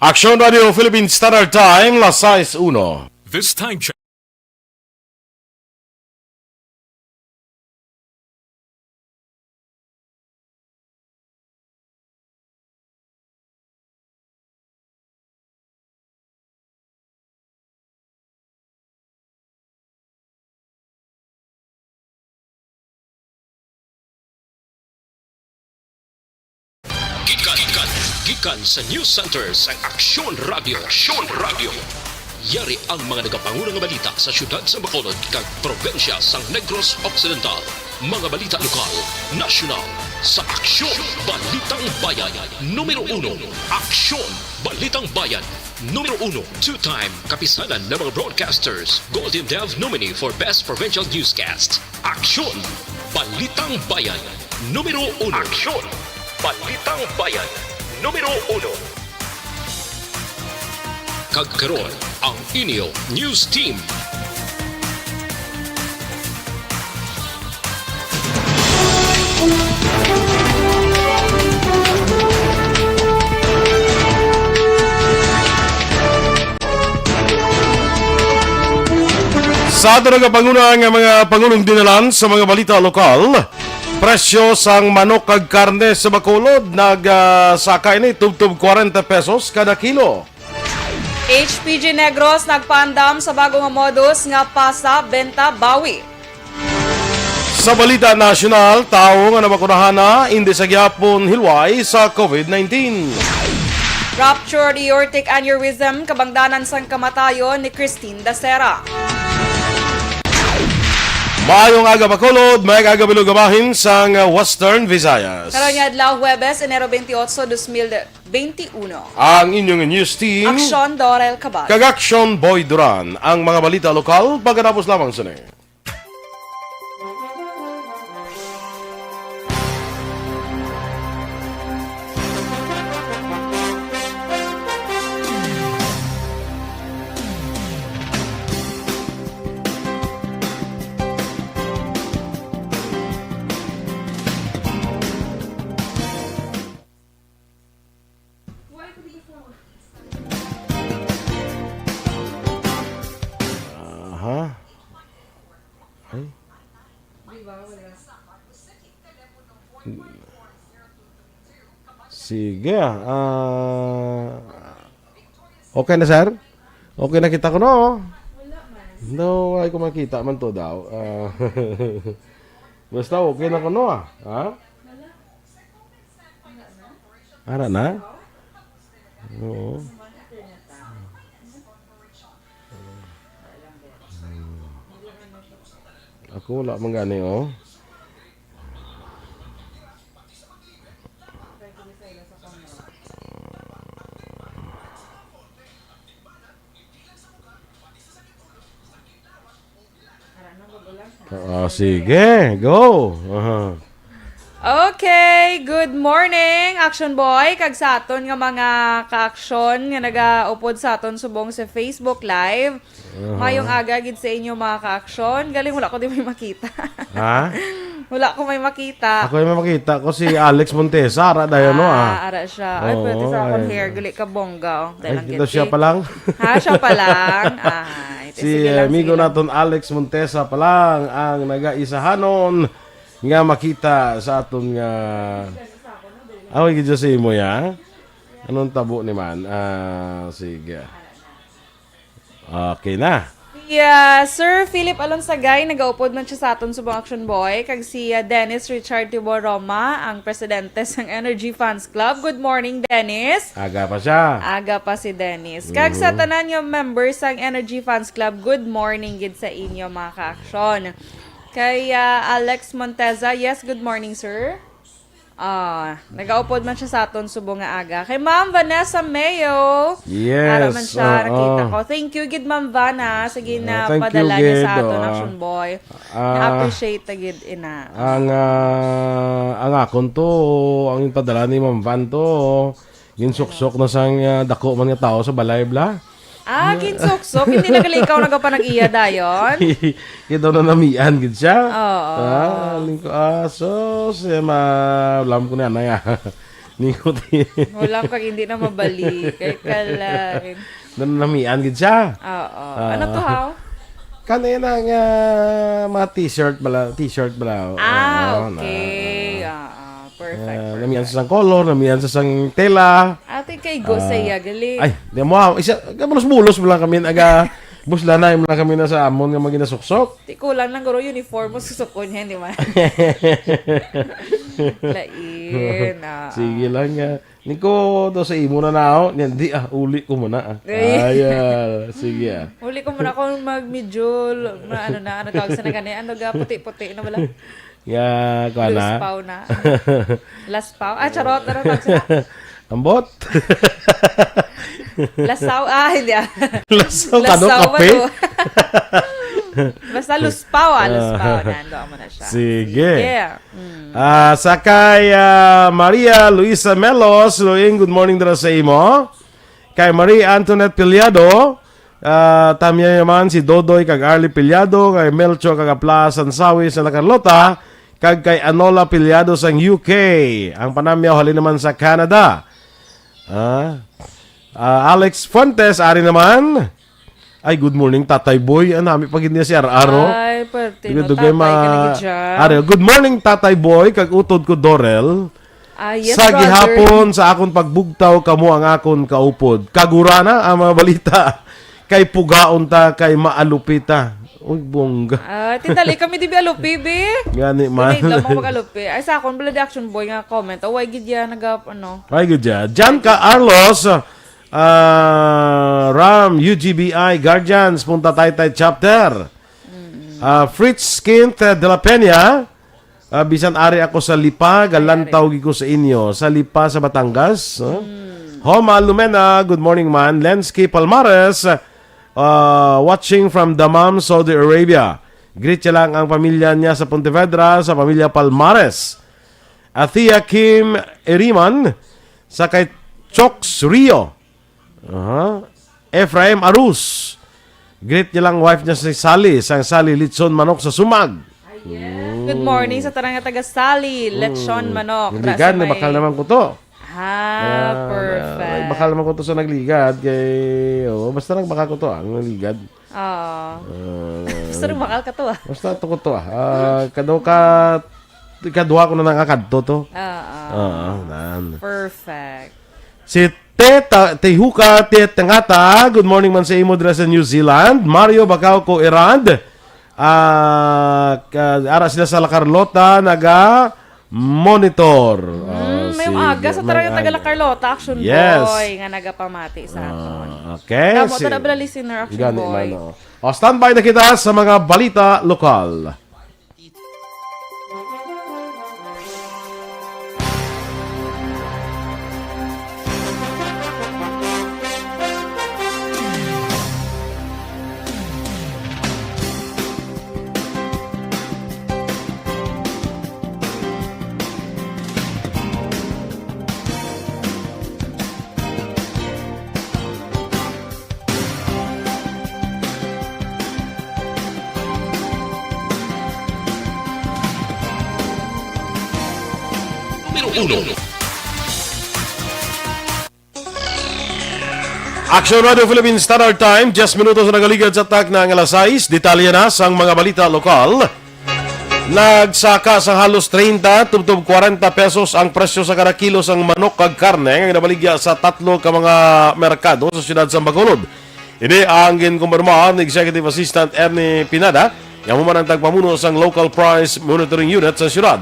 Action Radio Philippine Standard Time, las 6:01. This time check. Gikan sa News Center sa Aksyon Radio. Yari ang mga nagapangunang balita sa syudad sa Bacolod kag probensya sa Negros Occidental. Mga balita lokal, nasyonal, sa Aksyon Balitang Bayan. Numero 1, Aksyon Balitang Bayan. Numero 1, two-time kapisanan ng mga broadcasters. Golden Dove nominee for Best Provincial Newscast. Aksyon Balitang Bayan. Numero 1. Aksyon Balitang Bayan. Numero 1. Kagkaroon ang inyo News Team. Sa ato nagapanguna ang mga pangulong dinalan sa mga balita lokal, presyo sang manok kag karne sa Bacolod nagsaka ini tubtub 40 pesos kada kilo. HPG Negros nagpaandam sa bagong modus nga pasa benta bawi. Sa balita nasyonal, tao nga nabakunahan na hindi sa gyapon hilway sa COVID-19. Ruptured aortic aneurysm kabangdanan sang kamatayon ni Christine Dacera. Maayong aga Bacolod, may aga bilugabahin sa Western Visayas. Karon nga adlaw Huwebes, Enero 28, 2021. Ang inyong news team, Aksyon Dorel Cabal. Kag-Action Boy Duran, ang mga balita lokal pagkatapos lamang sini. Sige. Okay na, sir? Okay na kita ko, no? No, ay ko makita man to daw. Basta okay na ko, no? Ha? Ara na? Oo. Ako wala man gani, oh. Sige, go. Okay, good morning, Action Boy. Kag sa aton nga mga ka-aksyon nga nagaupod sa aton subong sa Facebook Live. Mayong aga gid sa inyo mga ka-aksyon. Galing wala ko di may makita. Ha? Wala ko may makita. Ako yung makita ko si Alex Montesa. Ara dayo, no? Ara siya. Ay, pwede sa akong hair. Gali ka bongga. Ay, ito siya pa lang. Ha, siya pa lang. Ay, Si amigo naton Alex Montesa pa lang ang nagaisahanon nga makita sa aton nga away gid sa imo ya. Anong tabo ni man? Sige. Okay na. Yeah, Sir Philip Alonsagay, nagaupod man siya sa aton subong Action Boy. Kag si Dennis Richard Tibor Roma, ang presidente ng Energy Fans Club. Good morning, Dennis. Aga pa siya. Aga pa si Dennis. Kag sa tanan yung members ng Energy Fans Club, good morning gid sa inyo mga ka-aksyon. Kay Alex Monteza, yes, good morning, sir. Nagaupod man siya sa aton subong nga aga. Kay Ma'am Vanessa Mayo. Yes. Para man siya nakita ko. Thank you gid Ma'am Vanna. Sige na padala niya sa aton Action Boy. Na-appreciate ta gid ina. Ang akon to, ang padala ni Ma'am Van to, ginsuksok na sang dako man nga tao sa balay bla. Ginsuksok. Hindi na gali ikaw nagapanag-iya dayon. Kita na namian gid siya. Oo. Lingko asos, alam ko na ya. Nikotin. Wala kang hindi na mabalik. Kay kalay. Nanamian gid siya. Oo. Ano to, how? Kanina nga mga t-shirt bala. Okay. Perfect. Namian sa sang color, namian sa sang tela. Ate kay Go saya gali. Ay, di mo, isa, bulos lang kami, busla na lang kami na sa amon nga maginasuksok. Di kulang lang guro uniform mo susukon yan, di ba? Lain. Sige lang nga. Niko, do sa imo na ako. Yan, uli ko muna. Sige. Huli ko muna akong mag-midjol. Ano tawag sa na ganyan? Ano ga, puti-puti na wala? Kwa na. Luspaw na. Laspaw? Charot. Ano tawag sa na? Ambot. Lasaw. Hindi Lasaw, kano kape? ano? Basta luspaw. Luspaw. Nando mo na siya. Sige. Yeah. Sakay Maria Luisa Melos, good morning dara sa imo. Kay Marie Antoinette Piliado, tamya naman si Dodoy kag Arlie Piliado, kay Melcho kag Apla Sansawi sa Carlota, kag kay Anola Piliado sa UK. Ang panamyaw halin naman sa Canada. Alex Fuentes ari naman. Ay, good morning, Tatay Boy. Nami pag hindi si Araro. Ay, perte. No, Dugay tatay ka na dyan. Ari, good morning, Tatay Boy. Kag utod ko, Dorel. Yes, sa brother. gihapon, sa akon pagbugtaw, kamo ang akon kaupod. Kagurana ang mga balita. Kay pugaon ta, kay maalupita. Uy, bongga. Tindali kami di alupi, be. Gani man. Tinay lang mo mag-alupi. Ay, sa akon, Blood Action Boy nga comment. Ay, gid yan, Ay, good ya. Jan ka, Arlos. Ram, UGBI, Guardians, Punta Taytay Chapter. Fritz Skint de la Peña. Bisan ari ako sa Lipa, galantaw ko sa inyo. Sa Lipa sa Batangas. Homa Lumena, good morning man. Lensky Palmares, watching from Dammam, Saudi Arabia. Greet niya lang ang pamilya niya sa Pontevedra, sa pamilya Palmares. Athea Kim Eriman, sa kay Choks Rio. Ephraim Arus. Greet niya lang wife niya si Sally, sang Sally Litson Manok sa Sumag. Good morning sa tarang nga taga Sally, Lechon Manok. Nagligad, na bakal naman ko to. Perfect. Bakal naman ko to sa nagligad. Basta nagbakal ko to, ang nagligad. Gusto rin bakal ka to Basta to ko to Kadwa ko na nakakadto to. Perfect. Si Tehuka Tengata, good morning man sa imo dira sa New Zealand. Mario Bacau ko Irad. Ara sila sa La Carlota naga-monitor. May umaga sa tarang taga La Carlota, Action Boy, nga nagapamati sa aton. Okay. Tama, ito na bala listener, Action Boy. Standby na kita sa mga balita lokal. Número 1. Action Radio Philippines Standard Time, 10 minutos na nagaligad sa tak ng alas 6. Detalye na sa mga balita lokal. Nagsaka sa halos 30 tubtob 40 pesos ang presyo sa kada kilo sang manok kag karne nga nabaligya sa tatlo ka mga merkado sa siyudad sa Bacolod. Ini ang ginkumpirmahan ni Executive Assistant Ernie Pinada, yang man ang tagpamuno sang Local Price Monitoring Unit sa siyudad.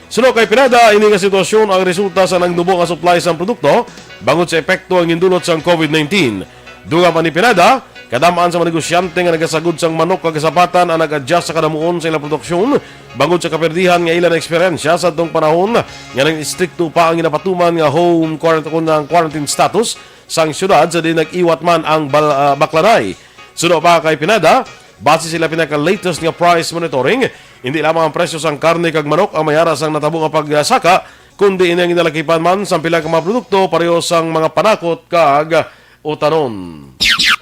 Suno kay Pinada, ini nga sitwasyon ang resulta sa nagdubo nga supply sa produkto bangod sa epekto ang indulot sa COVID-19. Duga pa ni Pinada, kadamaan sa mga negosyante nga nagasagod sang manok kag kasapatan ang nag-adjust sa kadamuon sa ilang produksyon bangod sa kaperdihan nga ilang eksperyensya sa atong panahon nga nang istrikto pa ang inapatuman nga home quarantine status sang syudad sa di nag-iwat man ang baklanay. Suno pa kay Pinada, base sila pinaka-latest nga price monitoring, hindi lamang ang presyo sang karne kag manok ang mayara sang natabo nga pagsaka, kundi ini ang inalakipan man sa pila ka mga produkto pareho sang mga panakot kag utanon.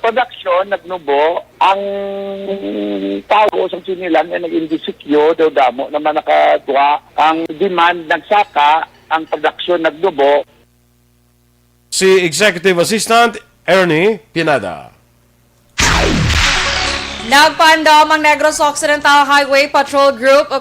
Production nagnubo, ang tao sa sinilang ay nag-indisikyo daw damo naman nakadwa, ang demand nagsaka, ang production nagnubo, si Executive Assistant Ernie Pineda. Nagpaandam ang Negros Occidental Highway Patrol Group o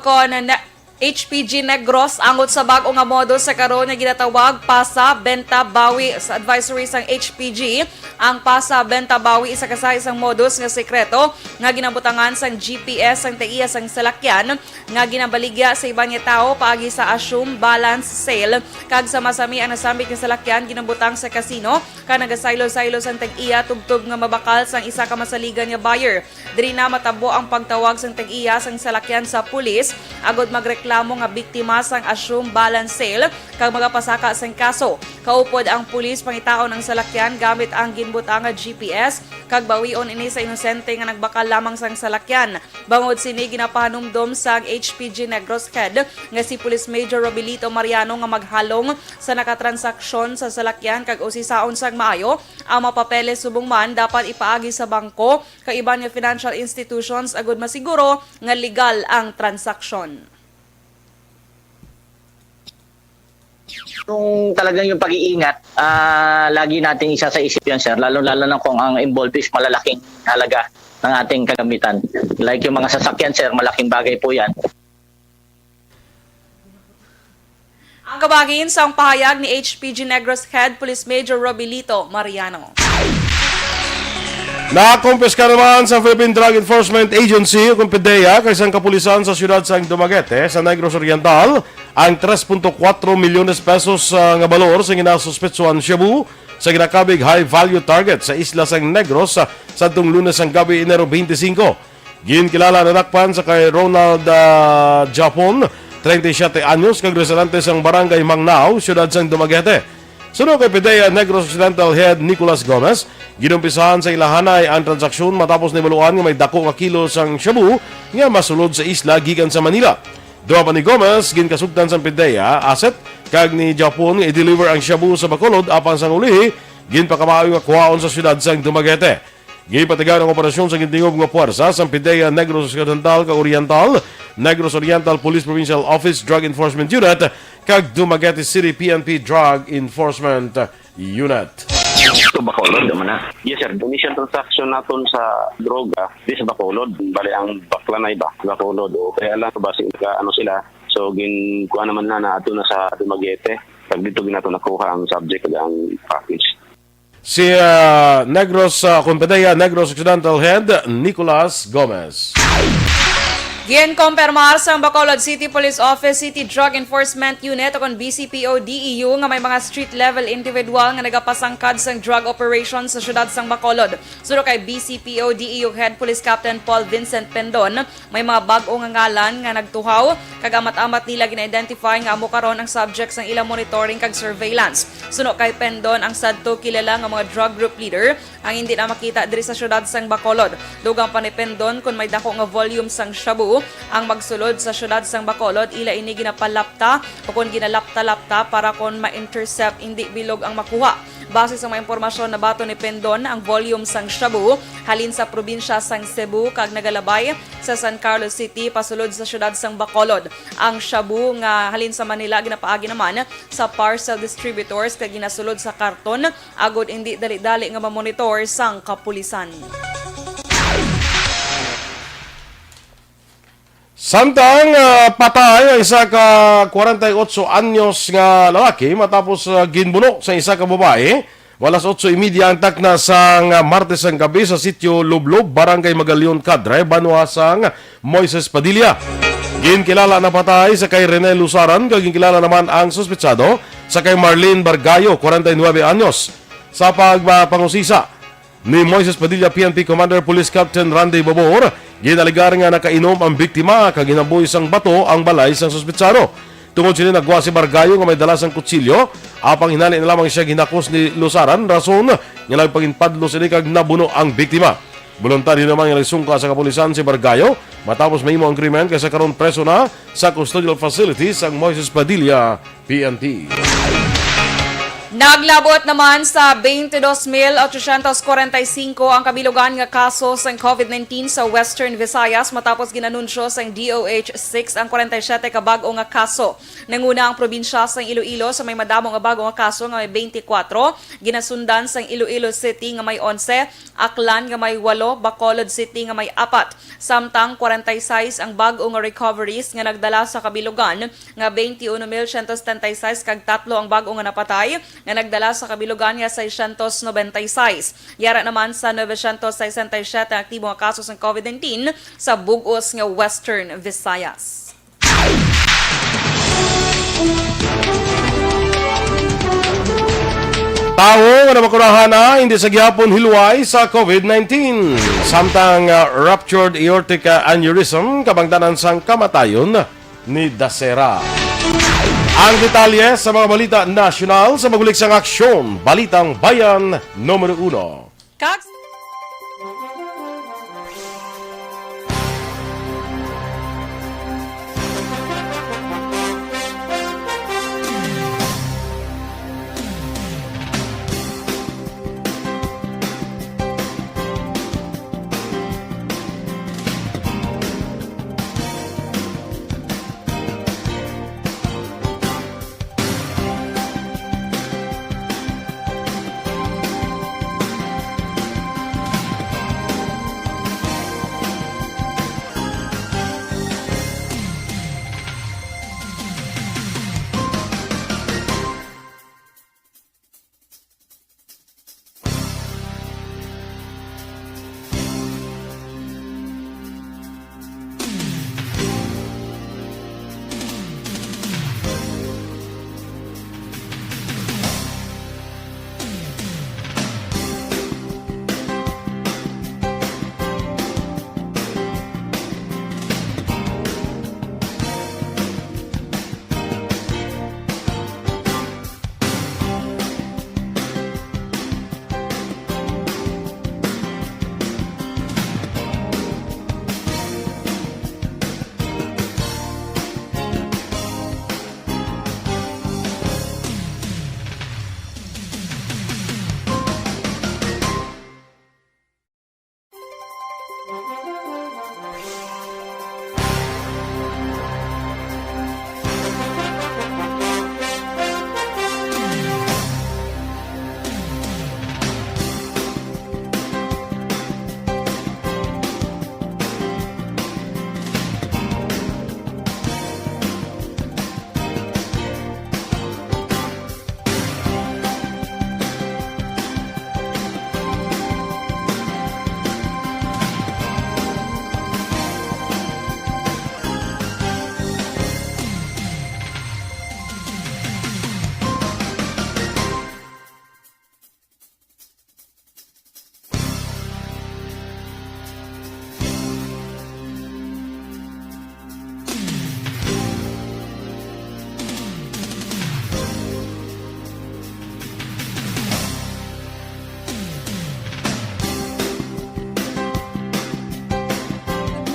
HPG Negros angot sa bag-o nga modo sa karon nga ginatawag Pasa Benta Bawi sa advisory sang HPG. Ang Pasa Benta Bawi isa ka sa isang modus nga sekreto nga ginabutangan sang GPS sang taiya sang salakyan nga ginabaligya sa ibang nga tao paagi sa assume balance sale kag sa masami ang nasambit nga salakyan ginabutang sa kasino kag nagasaylo-saylo sang tag-iya tubtob nga mabakal sang isa ka masaligan nga buyer. Diri na matabo ang pagtawag sang tag-iya sang salakyan sa pulis agod magreklamo nga biktima sang assume balance sale kag magapasaka sang kaso. Kaupod ang pulis pangitaon ng salakyan gamit ang ginbutang nga GPS kag bawion ini sa inosente nga nagbakal lamang sang salakyan. Bangod sini ginapahanumdom sang HPG Negros Head nga si Police Major Robilito Mariano nga maghalong sa nakatransaksyon sa salakyan kag usisaon sang maayo ang mapapeles subong man dapat ipaagi sa bangko kag iban nga financial institutions agud masiguro nga legal ang transaksyon. Kung talagang yung pag-iingat, lagi nating isa sa isip yan, sir. Lalo-lalo na kung ang involved is malalaking halaga ng ating kagamitan. Like yung mga sasakyan, sir, malaking bagay po yan. Ang kabagin sa pahayag ni HPG Negros Head Police Major Robilito Mariano. Nakumpiska naman sa Philippine Drug Enforcement Agency o PDEA kaysang kapulisan sa siyudad sang Dumaguete sa Negros Oriental ang 3.4 milyones pesos nga balor sa ginasuspetsuan shabu sa ginakabig high value target sa isla sang Negros sa sadtong Lunes ang gabi Enero 25. Ginkilala na nakpan sa kay Ronald Japon, 37 anyos kag residente sang barangay Mangnao, siyudad sang Dumaguete. Sunod kay PDEA Negros Occidental Head Nicolas Gomez, ginumpisahan sa ilahanay ang transaksyon matapos nibaluan nga may dako nga kilo sang shabu nga masulod sa isla gikan sa Manila. Duha pa ni Gomez ginkasugdan sa PDEA asset kag ni Japon nga i-deliver ang shabu sa Bacolod apan sang ulihi ginpakamaayo nga kuhaon sa siyudad sang Dumaguete. Gipatigan ang operasyon sa gintingog nga puwersa sa PDEA Negros Occidental kag Oriental, Negros Oriental Police Provincial Office Drug Enforcement Unit kag Dumaguete City PNP Drug Enforcement Unit. Ito Bacolod naman na. Yes sir, initial transaction naton sa droga di sa Bacolod. Bali ang baklanay ba Bacolod o kaya lang base ka ano sila. So kuha naman na ato na sa Dumaguete. Pag dito ginato nakuha ang subject kag ang package. Si Negros PDEA Negros Occidental Head Nicolas Gomez. Ginkompirmar sa Bacolod City Police Office City Drug Enforcement Unit o kon BCPO DEU nga may mga street-level individual nga nagapasangkad sa drug operations sa syudad sang Bacolod. Suro kay BCPO DEU Head Police Captain Paul Vincent Pendon, may mga bag-o nga ngalan nga nagtuhaw kag amat-amat nila gina-identify nga amo karon ang subjects ng ilang monitoring kag surveillance. Suno kay Pendon ang sadto kilala nga mga drug group leader ang hindi na makita diri sa syudad sang Bacolod. Dugang pa ni Pendon kung may dako nga volume sang shabu ang magsulod sa syudad sang Bacolod ila ini ginapalapta o kung ginalapta-lapta para kon ma-intercept hindi bilog ang makuha. Base sa mga impormasyon na bato ni Pendon, ang volume sang shabu halin sa probinsya sang Cebu kag nagalabay sa San Carlos City pasulod sa syudad sang Bacolod. Ang shabu nga halin sa Manila ginapaagi naman sa parcel distributors kag ginasulod sa karton agod hindi dali-dali nga mamonitor sang kapulisan. Samtang patay ang isa ka 48 anyos nga lalaki matapos ginbuno sa isa ka babae. Walas 8:30 ang takna sang Martes ang gabi sa sitio Lublob, Barangay Magalion, Cadre, Banwa sang Moises Padilla. Ginkilala na patay sa kay Rene Lusaran kag ginkilala naman ang suspetsado sa kay Marlene Bargayo, 49 anyos. Sa pagpangusisa ni Moises Padilla PNP Commander Police Captain Randy Babor, ginaligar nga nakainom ang biktima kag ginaboy sang bato ang balay sang suspetsado. Tungod sila nagwa si Bargayo nga may dala sang kutsilyo, apang hinali na lamang siya ginakos ni Lusaran, rason nga nagpaginpadlo sila kag nabuno ang biktima. Voluntaryo naman nga nagsungka sa kapulisan si Bargayo matapos mahimo ang krimen kaysa karon preso na sa custodial facilities ang Moises Padilla PNP. Naglabot naman sa 22,845 ang kabilugan nga kaso sa COVID-19 sa Western Visayas matapos ginanunsyo sa DOH-6 ang 47 ka bag-o nga kaso. Nanguna ang probinsya sa Iloilo sa may madamo nga bag-o nga kaso nga may 24, ginasundan sa Iloilo City nga may 11, Aklan nga may 8, Bacolod City nga may 4. Samtang 46 ang bag-o nga recoveries nga nagdala sa kabilugan nga 21,176 kag 3 ang bag-o nga napatay nga nagdala sa kabilugan nga 696. Yara naman sa 967 ang aktibo nga kaso ng COVID-19 sa bug-os nga Western Visayas. Tao nga namakurahan na hindi sa gihapon hilway sa COVID-19. Samtang ruptured aortic aneurysm kabangtanan sang kamatayon ni Dasera. Ang detalye sa mga balita nasyonal sa magulik sang aksyon, Balitang Bayan numero 1. Kaks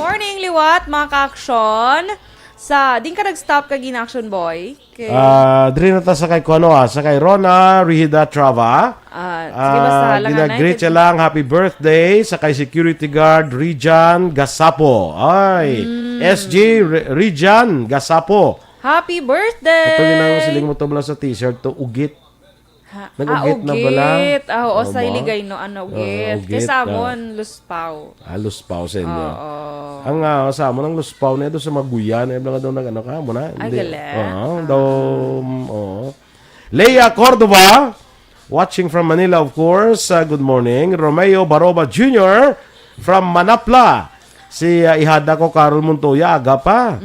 morning, liwat, mga ka-aksyon. Din ka nag-stop ka gin-action boy? Okay. Diri na ta sa kay Kuano sa kay Rona Rihida Trava. Sige, basta lang Ginag-greet siya lang happy birthday sa kay security guard Rijan Gasapo. Ay, SG Rijan Gasapo. Happy birthday! Ito ginang siling mo to bala sa t-shirt to ugit. Nag-ugit na bala. Ugit. Oo, Oo sa ba? iligay no, ugit. Ugit, Kaysa amon, luspaw. Luspaw sa inyo. Oo. Ang sa mo ng luspaw na ito sa Maguyan, ay lang daw nag ano ka mo na. Ay, galing. Daw, Leia Cordova, watching from Manila of course. Good morning. Romeo Baroba Jr. from Manapla. Si ihada ko Carol Montoya aga pa.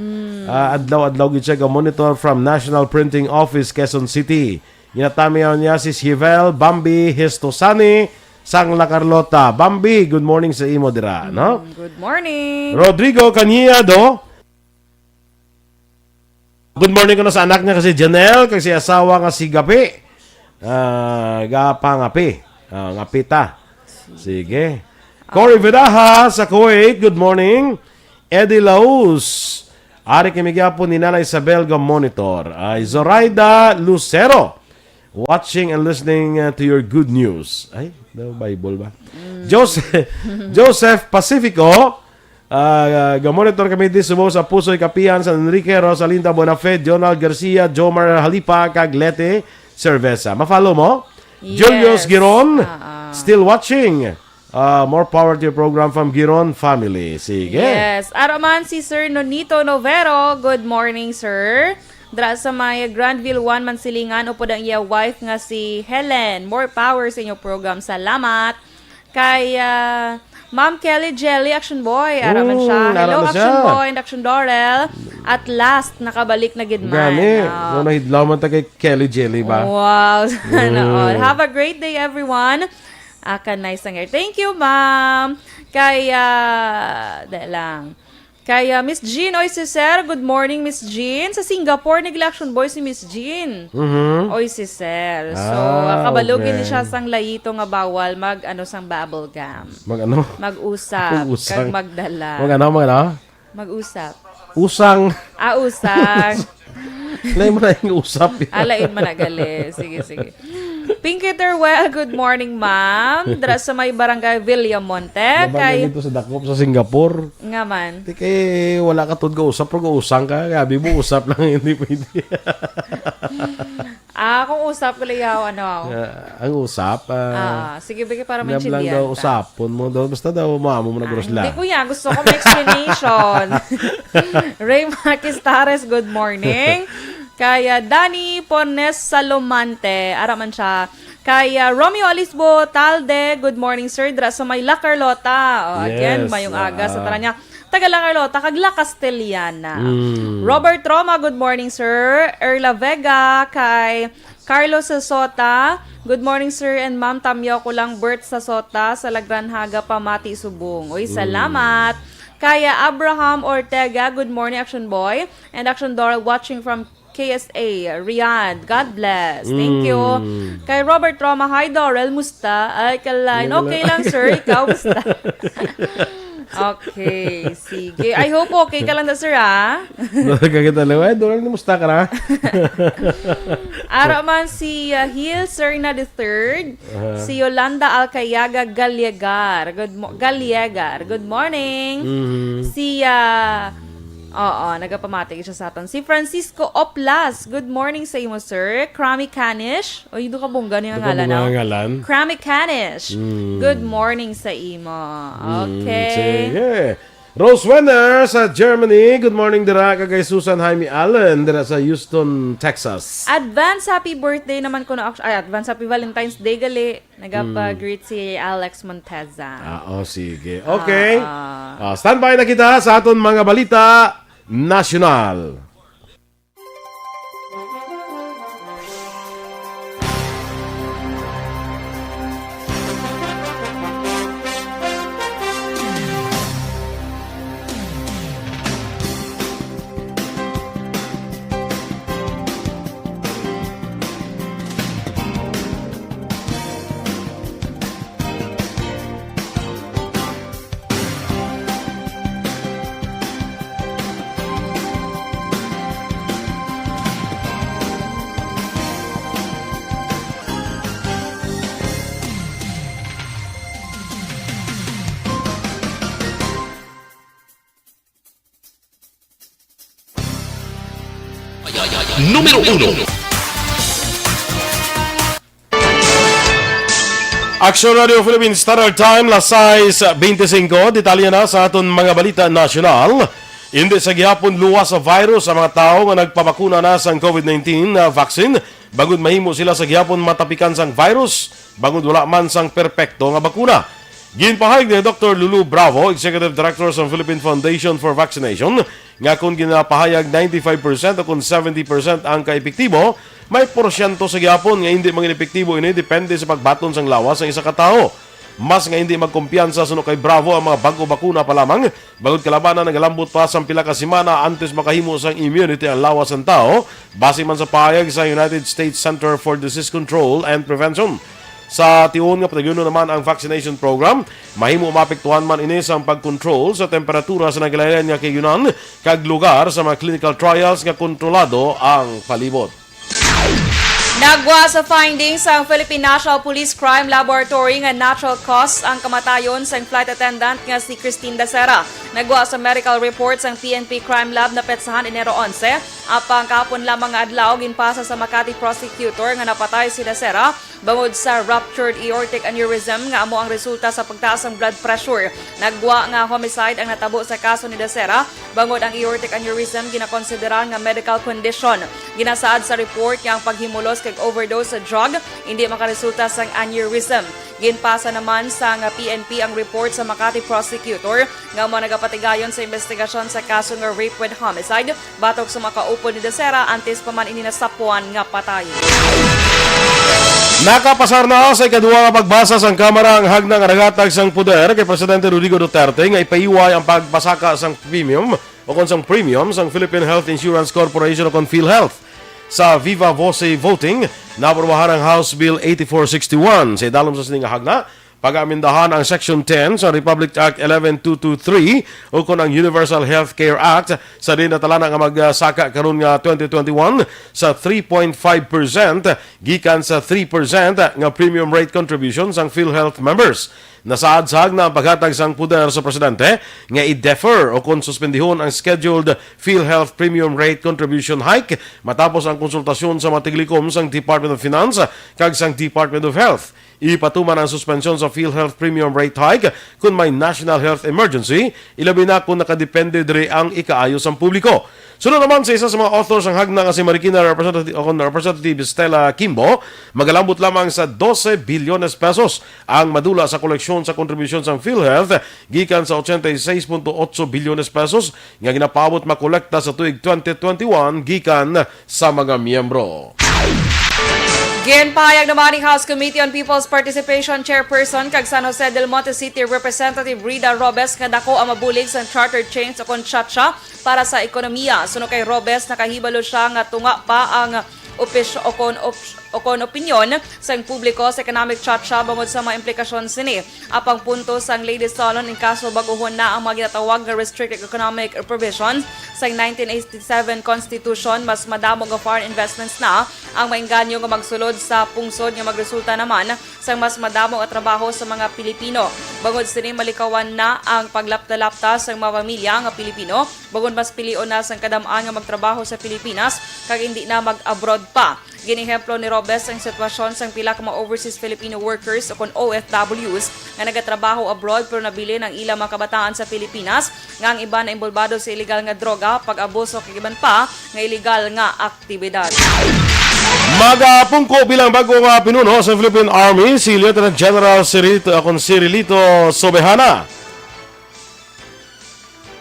Adlaw-adlaw gid siya ga-monitor from National Printing Office Quezon City. Ginatamiyaw niya si Sivel Bambi Histosani sang La Carlota. Bambi, good morning sa imo dira, no? Good morning. Rodrigo Caniado. Good morning ko na sa anak niya kasi Janelle, kasi asawa nga si Gapi. Ngapi. Ngapita. Sige. Cory Vidaha sa Kuwait, good morning. Eddie Laus. Ari kimigyapo ni Nana Isabel ga monitor. Zoraida Lucero. watching and listening to your good news. Ay, no Bible ba? Joseph Pacifico. Gamonitor kami di Subo sa Pusoy Kapihan, San Enrique, Rosalinda Bonafed, Jonald Garcia, Jomar Halipa, Caglete, Cerveza. Ma-follow mo? Yes. Julius Giron, still watching. More power to your program from Giron family. Sige. Yes. Araman si Sir Nonito Novero. Good morning, sir. Dra sa may Grandville 1 Mansilingan upod ang iya wife nga si Helen. More power sa inyong program. Salamat. Kay Ma'am Kelly Jelly, Action Boy. Araman siya. Hello, araman Action siya. Boy and Action Dorel. At last, nakabalik na gidman. Gani. No, nahidlaw man ta kay Kelly Jelly ba? Wow. Sana all. Have a great day, everyone. Nice ang air. Thank you, ma'am. Kaya, Miss Jean, oy si Sir. Good morning, Miss Jean. Sa Singapore, nag-election boy si Miss Jean. Oy si Sir. So, kabalugin okay. ni siya sang layito nga bawal sang bubble gum. Mag-ano? Mag-usap. Mag-usang. Kag magdala. Mag-ano? Mag-usap. Usang. Usang. Lay mo na yung usap. Alain mo na gali. Sige. Pinky Terwell, good morning, ma'am. Dra sa may barangay Villamonte. Kay dito sa Dakop sa Singapore. Nga man. Di kay wala ka tod ka usap, pero usang ka. Gabi mo usap lang, hindi pwede. Kung usap ko layaw, ako. Ang usap, Sige, bigay para lang maintindihan. daw usapon mo daw. Basta daw maamo mo na Hindi grosla. kuya, gusto ko may explanation. Ray Maquistares, good morning. Kaya Danny Pones Salomante, araman siya. Kaya Romeo Alisbo Talde, good morning sir. Dra sa may La Carlota. Again, Yes, mayong aga sa tara niya. Taga La Carlota, kag La Castellana. Robert Roma, good morning sir. Erla Vega, kay Carlos Sasota, good morning sir and ma'am. Tamyaw ko lang Bert Sasota sa Lagranhaga, Pamati, Subong. Uy, salamat. Kaya Abraham Ortega, good morning Action Boy. And Action Dora watching from KSA, Riyadh. God bless. Thank you. Kay Robert Roma, hi Dorel, musta? Ay, kalain. Okay lang, sir. Ikaw, musta? Okay, sige. I hope okay ka lang na, sir, ha? Kagita lang, doon ni musta ka na? Araw man si Hill Serna III, si Yolanda Alcayaga Galiegar. Galiegar. Good morning. Si nagapamatig siya sa atin. Si Francisco Oplas. Good morning sa imo, sir. Krami Kanish. O, yung ka bungga niya ngalan, no? ngalan. Krami Kanish. Good morning sa imo. Okay. Sige. Rose Wenner sa Germany. Good morning dira kay Susan Jaime Allen dira sa Houston, Texas. Advance happy birthday naman ko na. Advance happy Valentine's Day gali. Nagapa-greet si Alex Monteza. Sige. Okay. Standby na kita sa aton mga balita nasyonal. Número 1. Action Radio Philippines Standard Time, las 6:25. Detalye na sa aton mga balita nasyonal. Hindi sa gihapon luwas sa virus sa mga tao nga nagpabakuna na sa COVID-19 vaccine. Bagod mahimo sila sa gihapon matapikan sang virus. Bagod wala man sang perpekto nga bakuna. Ginpahayag ni Dr. Lulu Bravo, Executive Director sa Philippine Foundation for Vaccination, nga kung ginapahayag 95% o kung 70% ang kaepektibo, may porsyento sa gihapon nga hindi maging epektibo ini depende sa pagbaton sang lawas sa isa ka tao. Mas nga hindi magkumpiyansa suno kay Bravo ang mga bago bakuna pa lamang, bagod kalabanan nagalambot pa sa pila ka semana antes makahimo sang immunity ang lawas ng tao, base man sa pahayag sa United States Center for Disease Control and Prevention. Sa tiyon nga patagyuno naman ang vaccination program, mahimo maapektuhan man ini sa pag-control sa temperatura sa naglayan nga kayunan kag lugar sa mga clinical trials nga kontrolado ang palibot. Nagwa sa findings ang Philippine National Police Crime Laboratory nga natural cause ang kamatayon sa flight attendant nga si Christine Dacera. Nagwa sa medical reports ang PNP Crime Lab na petsahan Enero 11. Apang kahapon lamang nga adlaw ginpasa sa Makati prosecutor nga napatay si Dacera bangod sa ruptured aortic aneurysm nga amo ang resulta sa pagtaas ng blood pressure. Nagwa nga homicide ang natabo sa kaso ni Dacera bangod ang aortic aneurysm ginakonsidera nga medical condition. Ginasaad sa report nga ang paghimulos kay overdose sa drug hindi makaresulta sa aneurysm. Ginpasa naman sa PNP ang report sa Makati prosecutor nga mo nagapatigayon sa investigasyon sa kaso nga rape with homicide batok sa makaupo ni Dacera antes pa man ini nasapuan nga patay. Nakapasar na sa ikaduha nga pagbasa sang Kamara ang hagna nga nagatag sang puder kay Presidente Rodrigo Duterte nga ipaiway ang pagpasaka sang premium o kon sang premium sang Philippine Health Insurance Corporation o kon PhilHealth. Sa Viva Voce voting, naprobahan ang House Bill 8461 sa idalom sa sining hagna. Pag-amindahan ang Section 10 sa Republic Act 11223 o kon ang Universal Healthcare Act sa din natalana nga magsaka karon nga 2021 sa 3.5% gikan sa 3% nga premium rate contribution sang PhilHealth members. Nasaadsag na ang paghatag sang puder sa presidente nga i-defer o kung suspendihon ang scheduled PhilHealth premium rate contribution hike matapos ang konsultasyon sa matigilikom sang Department of Finance kag sang Department of Health. Ipatuman ang suspensyon sa PhilHealth premium rate hike kung may national health emergency, ilabi na kung nakadepende diri ang ikaayo sa publiko. Sunod naman sa isa sa mga authors ang hagna nga si Marikina Representative Stella Kimbo, magalambot lamang sa 12 bilyones pesos ang madula sa koleksyon sa kontribusyon sa PhilHealth gikan sa 86.8 bilyones pesos nga ginapabot makolekta sa tuig 2021 gikan sa mga miyembro. Ginpahayag naman ni House Committee on People's Participation Chairperson kag San Jose del Monte City Representative Rida Robes nga dako ang mabulig sa chartered chains o kon chacha para sa ekonomiya. Suno kay Robes nakahibalo siya nga tunga pa ang kon opinyon sa publiko sa economic chacha bangod sa mga implikasyon sini. Apang punto sang Lady Solon in kaso baguhon na ang mga ginatawag nga restricted economic provisions sa 1987 Constitution, mas madamo nga foreign investments na ang maingganyo nga magsulod sa pungsod nga magresulta naman sa mas madamo nga trabaho sa mga Pilipino. Bangod sini malikawan na ang paglapta-lapta sa mga pamilya nga Pilipino, bangod mas pilion na sang kadam-an nga magtrabaho sa Pilipinas kag hindi na mag-abroad pa. Ginihemplo ni Robes ang sitwasyon sang pila ka mga overseas Filipino workers o kon OFWs nga nagatrabaho abroad pero nabili ng ilang mga kabataan sa Pilipinas nga ang iba na involvado sa illegal nga droga, pag-abuso kag iban pa nga illegal nga aktibidad. Magapungko bilang bagong pinuno sa Philippine Army si Lieutenant General Cirilito Sobehana.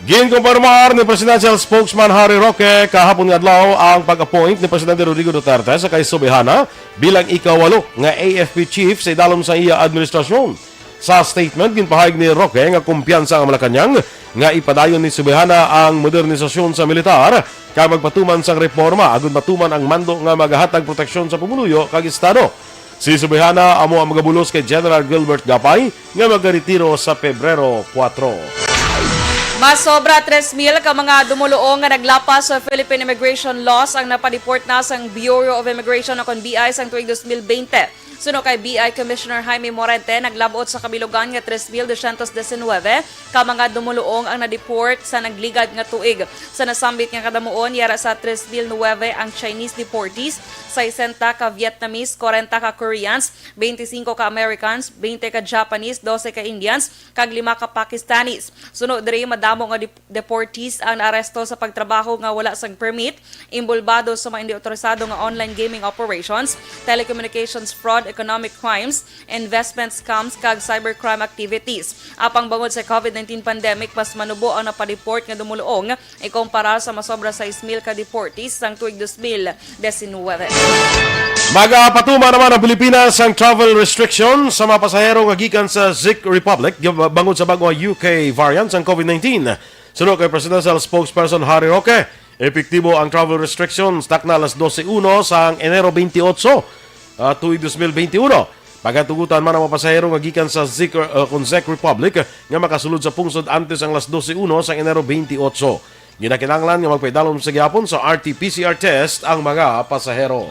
Ginkumpirmar ni Presidential Spokesman Harry Roque kahapon nga adlaw ang pag-appoint ni Presidente Rodrigo Duterte sa kay Sobehana bilang ikawalo nga AFP chief sa idalom sa iya administrasyon. Sa statement ginpahayag ni Roque nga kumpiyansa ang Malacanang nga ipadayon ni Sobehana ang modernisasyon sa militar kag magpatuman sang reforma agud matuman ang mando nga magahatag proteksyon sa pamuluyo kag estado. Si Sobehana amo ang magabulos kay General Gilbert Gapay nga magaretiro sa Pebrero 4. Mas sobra 3,000 ka mga dumuluong nga naglapas sa Philippine Immigration Laws ang napadeport na sang Bureau of Immigration o kon BI sang tuig 2020. Suno kay BI Commissioner Jaime Morente, naglabot sa kabilugan nga 3,219 ka mga dumuluong ang nadeport sa nagligad nga tuig. Sa nasambit nga kadamuon, yara sa 3,009 ang Chinese deportees, 60 ka Vietnamese, 40 ka Koreans, 25 ka Americans, 20 ka Japanese, 12 ka Indians, kag 5 ka Pakistanis. Suno diri madamo nga deportees ang naaresto sa pagtrabaho nga wala sang permit, imbulbado sa mga hindi otorisado nga online gaming operations, telecommunications fraud, economic crimes, investment scams, kag cybercrime activities. Apang bangod sa COVID-19 pandemic, mas manubo ang napadeport nga dumuluong ikumpara sa masobra 6,000 ka deportees sang tuig 2019. Magapatuma naman ang Pilipinas ang travel restriction sa mga pasahero nga gikan sa Czech Republic bangod sa bagong UK variant ng COVID-19. Sunod kay Presidential Spokesperson Harry Roque, epektibo ang travel restrictions takna alas 12:01 sa Enero 28 tuig 2021. Pagatugutan man ang mga pasahero nga gikan sa Czech Republic nga makasulod sa pungsod antes ang alas 12:01 sa Enero 28. Ginakinahanglan nga magpaidalom sa gyapon sa RT-PCR test ang mga pasahero.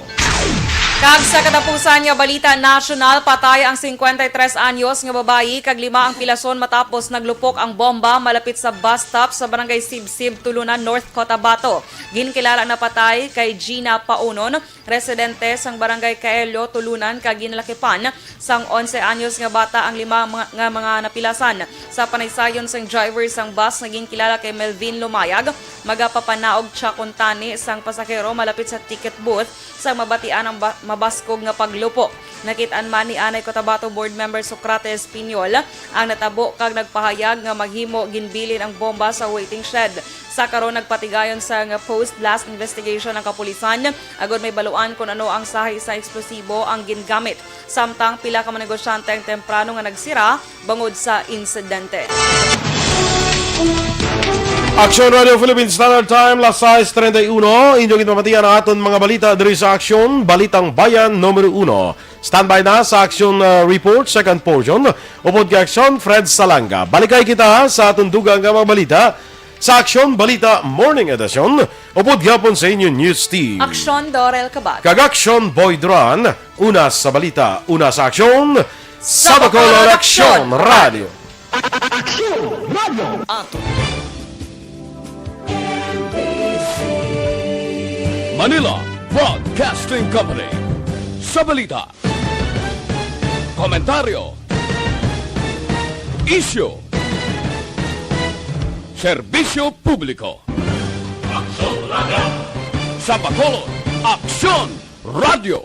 Kag sa katapusan nga balita national, patay ang 53 anyos nga babayi kag 5 ang pilason matapos naglupok ang bomba malapit sa bus stop sa barangay Sibsib, Tulunan, North Cotabato. Ginkilala na patay kay Gina Paunon, residente sang barangay Caello, Tulunan, kag ginlakipan sang 11 anyos nga bata ang 5 nga mga napilasan. Sa panaysayon sang driver sang bus naging kilala kay Melvin Lumayag, magapapanaog siya kuntani sang pasahero malapit sa ticket booth sa mabatian ang mabaskog nga paglupok. Nakitaan man ni Anay Cotabato Board Member Socrates Piñol ang natabo kag nagpahayag nga maghimo ginbilin ang bomba sa waiting shed. Sa karon nagpatigayon sa post-blast investigation ng kapulisan agod may baluan kung ano ang sahi sa eksplosibo ang gingamit. Samtang pila ka mga negosyante ang temprano nga nagsira bangod sa insidente. Action Radio Philippines Standard Time, las 6:31. Inyong itmamatian ang aton mga balita diri sa Action Balitang Bayan numero 1. Standby na sa Action Report, second portion. Upod kay Action, Fred Salanga. Balikay kita sa aton dugang nga mga balita sa Action Balita Morning Edition. Upod gyapon sa inyo news team. Aksyon Dorel Cabat. Kag Action Boy Duran, una sa balita, una sa Action, sa Bacolod Action Radio. Manila Broadcasting Company. Sa balita, komentaryo, isyu, serbisyo publiko. Sa Bacolod, Aksyon Radio.